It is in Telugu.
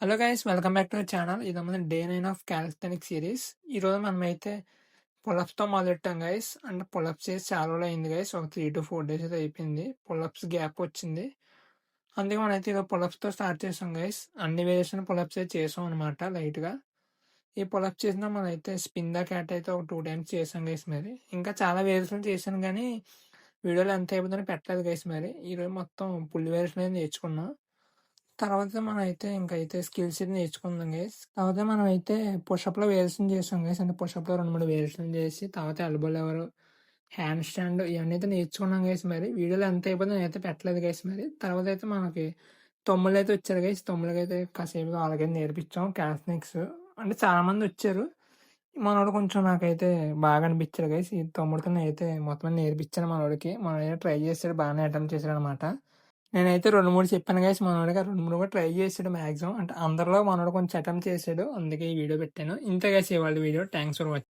Hello guys, welcome back to our channel. ఇది మన డే 9 ఆఫ్ క్యాలిస్థెనిక్ సిరీస్. ఈరోజు మనమైతే పులప్స్తో మొదలెట్టాం గైస్. అంటే పులప్స్ చేసి చాలా రోజులు అయింది గైస్. ఒక 3 to 4 days అయితే అయిపోయింది. పులప్స్ గ్యాప్ వచ్చింది. అందుకే మనమైతే ఈరోజు పులప్స్తో స్టార్ట్ చేసాం గైస్. అన్ని వేరియేషన్ పులప్స్ అయితే చేసాం అనమాట లైట్గా. ఈ పులప్స్ చేసిన మనమైతే స్పిన్ ద క్యాట్ అయితే ఒక 2 times చేసాం గైస్. మరి ఇంకా చాలా వేరియేషన్ చేశాను కానీ వీడియోలో ఎంత అయిపోతుందని పెట్టలేదు గైస్. మరి ఈరోజు మొత్తం ఫుల్ వేరియేషన్ అయితే నేర్చుకున్నాం. తర్వాత మనమైతే ఇంకైతే స్కిల్స్ అయితే నేర్చుకుందాం గైస్. తర్వాత మనమైతే పుషప్‌లో వేరియేషన్ చేసాం గైస్. అంటే పుషప్‌లో 2, 3 వేరియేషన్లు చేసి తర్వాత ఎల్బో లెవర్, హ్యాండ్ స్టాండ్ ఇవన్నీ అయితే నేర్చుకున్నాం గైస్. మరి వీడియోలో ఎంత అయిపోయిందో నేనైతే పెట్టలేదు గైస్. మరి తర్వాత అయితే మనకి తమ్ముళ్ళైతే వచ్చారు గైస్. తమ్ముళ్ళకైతే కాసేపు వాళ్ళకైతే నేర్పించాం క్యాస్నిక్స్. అంటే చాలా మంది వచ్చారు. మనోడు కొంచెం నాకైతే బాగా అనిపించాడు గైస్. ఈ తమ్ముడితో నేనైతే మొత్తం నేర్పించాను మనోడికి. మనోడైతే ట్రై చేసాడు, బాగానే అటెంప్ట్ చేశాడు అనమాట. నేనైతే 2, 3 చెప్పాను గైస్ మనోడికి. ఆ 2, 3 కూడా ట్రై చేసాడు మాక్సిమం. అంటే అందరిలో మనోడు కొంచెం అటెంప్ట్ చేసాడు. అందుకే ఈ వీడియో పెట్టాను. ఇంతే గైస్ ఇవాళ వీడియో. Thanks for watching.